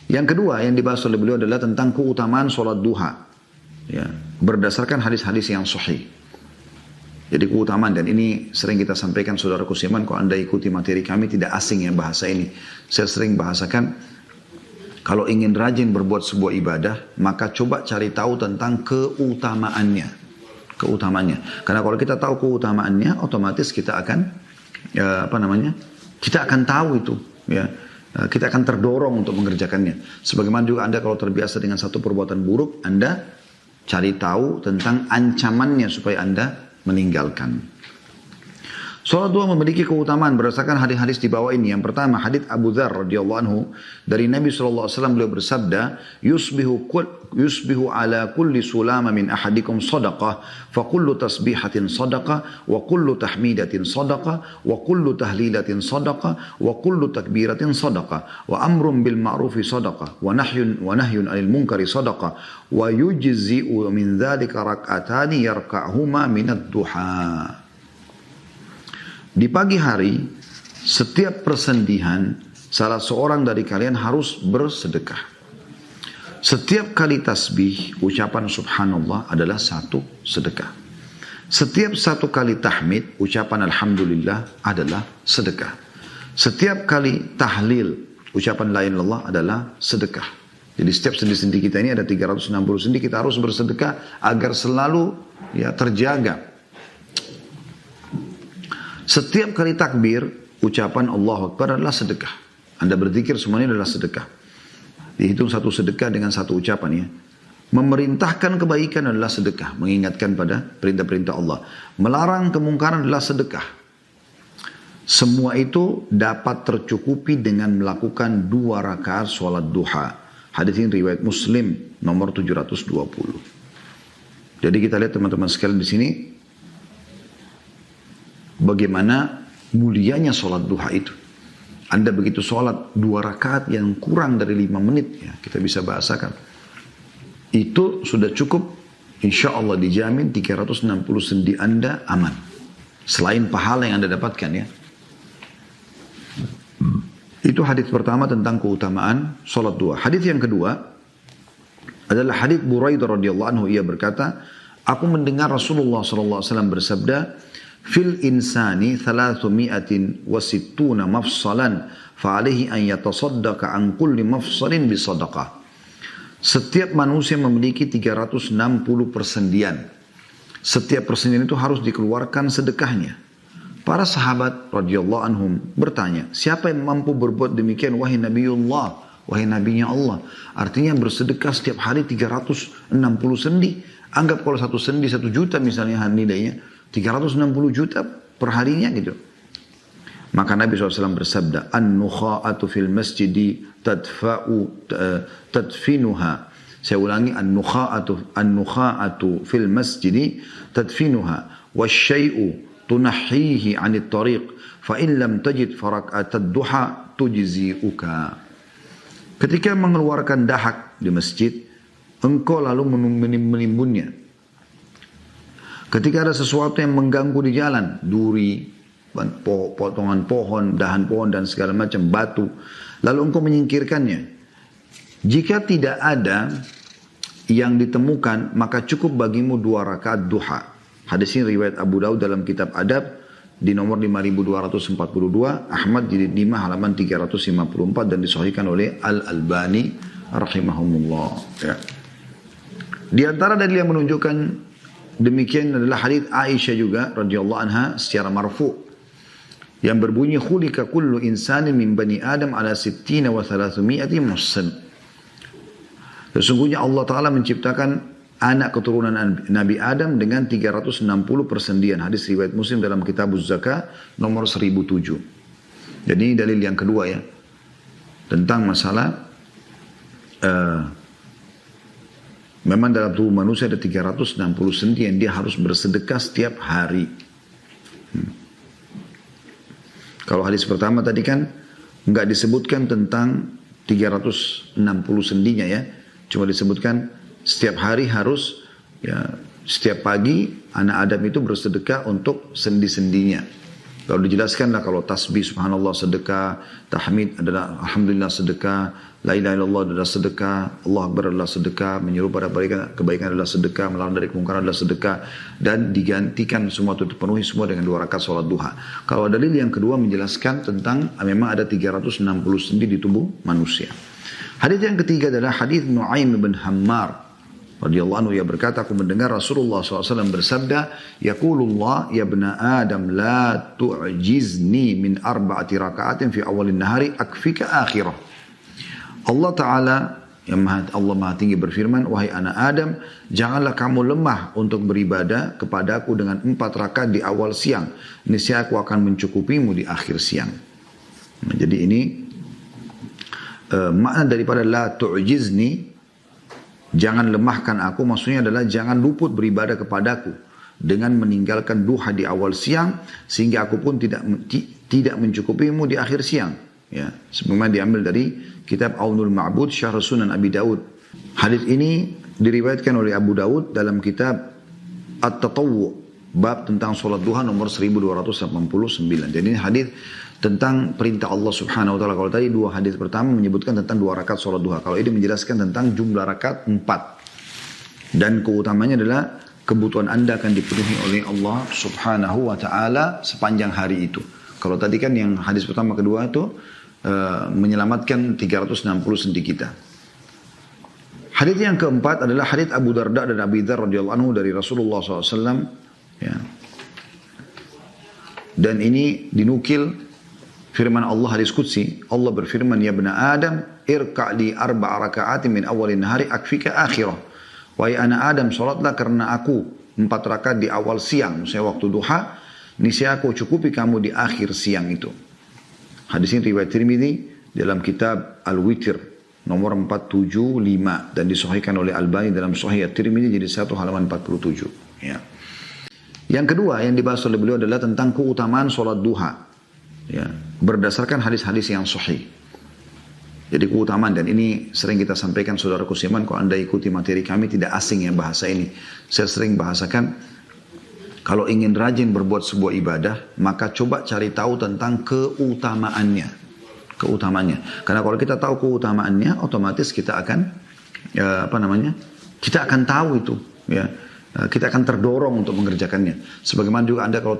Yang kedua yang dibahas oleh beliau adalah tentang keutamaan sholat duha. Ya, berdasarkan hadis-hadis yang sahih. Jadi keutamaan, dan ini sering kita sampaikan saudaraku seiman, kalau anda ikuti materi kami tidak asing ya bahasa ini. Saya sering bahasakan, kalau ingin rajin berbuat sebuah ibadah, maka coba cari tahu tentang keutamaannya. Keutamaannya. Karena kalau kita tahu keutamaannya, otomatis kita akan, kita akan tahu itu. Ya. Kita akan terdorong untuk mengerjakannya. Sebagaimana juga anda kalau terbiasa dengan satu perbuatan buruk, anda cari tahu tentang ancamannya supaya anda meninggalkan. Salat duha memiliki keutamaan berdasarkan hadis-hadis di bawah ini. Yang pertama, hadis Abu Dzar radhiyallahu anhu dari Nabi SAW, beliau bersabda, yusbihu ala kulli sulama min ahadikum sadaqah, fa kullu tasbihatin sadaqah, wa kullu tahmidatin sadaqah, wa kullu tahlilatin sadaqah, wa kullu takbiratin sadaqah, wa amrun bil ma'rufi sadaqah, wa nahyun anil munkari sadaqah, wa yujzi'u min dzalika rak'atani yarka'huma minad duha. Di pagi hari, setiap persendihan, salah seorang dari kalian harus bersedekah. Setiap kali tasbih, ucapan subhanallah adalah satu sedekah. Setiap satu kali tahmid, ucapan alhamdulillah adalah sedekah. Setiap kali tahlil, ucapan la ilaha illallah adalah sedekah. Jadi setiap sendi-sendi kita ini ada 360 sendi, kita harus bersedekah agar selalu terjaga. Setiap kali takbir, ucapan Allahu Akbar adalah sedekah. Anda berzikir semuanya adalah sedekah. Dihitung satu sedekah dengan satu ucapan ya. Memerintahkan kebaikan adalah sedekah. Mengingatkan pada perintah-perintah Allah. Melarang kemungkaran adalah sedekah. Semua itu dapat tercukupi dengan melakukan 2 rakaat sholat duha. Hadis ini riwayat Muslim nomor 720. Jadi kita lihat teman-teman sekalian di sini. Bagaimana mulianya sholat duha itu. Anda begitu sholat 2 rakaat yang kurang dari 5 menit. Ya, kita bisa bahasakan. Itu sudah cukup. Insya Allah dijamin 360 sendi Anda aman. Selain pahala yang Anda dapatkan ya. Itu hadis pertama tentang keutamaan sholat duha. Hadis yang kedua adalah hadis Buraidah radhiyallahu anhu. Ia berkata, aku mendengar Rasulullah SAW bersabda, fil insani 360 mafsalan fa'alaihi an yatasaddaqa an kulli mafsalin bisadaqah. Setiap manusia memiliki 360 persendian. Setiap persendian itu harus dikeluarkan sedekahnya. Para sahabat radhiyallahu anhum bertanya, siapa yang mampu berbuat demikian wahai Nabiullah, wahai Nabinya Allah? Artinya bersedekah setiap hari 360 sendi. Anggap kalau satu sendi 1 juta misalnya nilainya, 360 juta per harinya gitu. Maka Nabi SAW bersabda, an-nukha'atu fil masjidi tadfinuha. Saya ulangi, an-nukha'atu fil masjidi tadfinuha. Wasyai'u tunahihi anit tariq. Fa'in lam tajid farak'atad duha tujzi'uka. Ketika mengeluarkan dahak di masjid, engkau lalu menimbunnya. Ketika ada sesuatu yang mengganggu di jalan, duri, potongan pohon, dahan pohon dan segala macam batu, lalu engkau menyingkirkannya. Jika tidak ada yang ditemukan, maka cukup bagimu 2 rakaat duha. Hadis ini riwayat Abu Daud dalam kitab Adab di nomor 5242, Ahmad jilid 5 halaman 354 dan disahihkan oleh Al-Albani rahimahumullah. Ya. Di antara dalil yang menunjukkan demikian adalah hadits Aisyah juga radhiyallahu anha secara marfu yang berbunyi khulika kullu insanin min bani Adam ala 60 wa 300 muslim. Sesungguhnya Allah Ta'ala menciptakan anak keturunan Nabi Adam dengan 360 persendian. Hadis riwayat Muslim dalam kitab Az-Zakah nomor 1007. Jadi ini dalil yang kedua ya. Tentang masalah memang dalam tubuh manusia ada 360 sendi yang dia harus bersedekah setiap hari. Kalau hadis pertama tadi kan nggak disebutkan tentang 360 sendinya ya. Cuma disebutkan setiap hari harus ya setiap pagi anak Adam itu bersedekah untuk sendi-sendinya. Lalu dijelaskanlah kalau tasbih subhanallah sedekah, tahmid adalah alhamdulillah sedekah, la ilaha illallah adalah sedekah, Allah akbar adalah sedekah, menyeru pada kebaikan adalah sedekah, melarang dari kemungkaran adalah sedekah, dan digantikan semua itu dipenuhi semua dengan 2 rakaat sholat duha. Kalau dalil yang kedua menjelaskan tentang memang ada 360 sendi di tubuh manusia. Hadis yang ketiga adalah hadis Nu'aim bin Hammar radhiyallahu anhu, ia berkata, aku mendengar Rasulullah SAW bersabda, yaqulullah ya ibna Adam la tu'jizni min 4 raka'atin fi awalin nahari akfika akhirah. Allah Ta'ala yang Allah Maha Tinggi berfirman, wahai anak Adam, janganlah kamu lemah untuk beribadah kepadaku dengan 4 rakaat di awal siang. Niscaya aku akan mencukupimu di akhir siang. Nah, jadi ini makna daripada la tu'jizni, jangan lemahkan aku, maksudnya adalah jangan luput beribadah kepadaku dengan meninggalkan duha di awal siang, sehingga aku pun tidak mencukupimu di akhir siang. Ya, sebagaimana diambil dari kitab Aunul Ma'bud Syarh Sunan Abi Daud. Hadis ini diriwayatkan oleh Abu Daud dalam kitab At-Tatawwu, bab tentang sholat duha nomor 1289. Jadi ini hadis tentang perintah Allah Subhanahu wa taala. Kalau tadi 2 hadis pertama menyebutkan tentang 2 rakaat sholat duha. Kalau ini menjelaskan tentang jumlah rakaat 4. Dan keutamanya adalah kebutuhan Anda akan dipenuhi oleh Allah Subhanahu wa taala sepanjang hari itu. Kalau tadi kan yang hadis pertama kedua itu menyelamatkan 360 sendi kita. Hadis yang keempat adalah hadis Abu Darda dan Abi Dzar radhiyallahu anhu dari Rasulullah SAW. Ya. Dan ini dinukil firman Allah hadis qudsi. Allah berfirman, ya ibna Adam irka' li 4 raka'atin min awalin nahari akfika akhirah. Wahai anak Adam, salatlah karena aku 4 rakaat di awal siang, maksudnya waktu duha, niscaya aku cukupi kamu di akhir siang itu. Hadis ini riwayat Tirmidzi dalam kitab Al-Witr nomor 475 dan disahihkan oleh Albani dalam Sahih At-Tirmidzi jadi 1 halaman 47. Ya. Yang kedua yang dibahas oleh beliau adalah tentang keutamaan sholat duha. Ya, berdasarkan hadis-hadis yang sahih. Jadi keutamaan, dan ini sering kita sampaikan saudaraku seiman, kalau Anda ikuti materi kami tidak asing ya bahasa ini. Saya sering bahasakan, kalau ingin rajin berbuat sebuah ibadah, maka coba cari tahu tentang keutamaannya. Karena kalau kita tahu keutamaannya, otomatis kita akan kita akan tahu itu, ya. Kita akan terdorong untuk mengerjakannya. Sebagaimana juga Anda kalau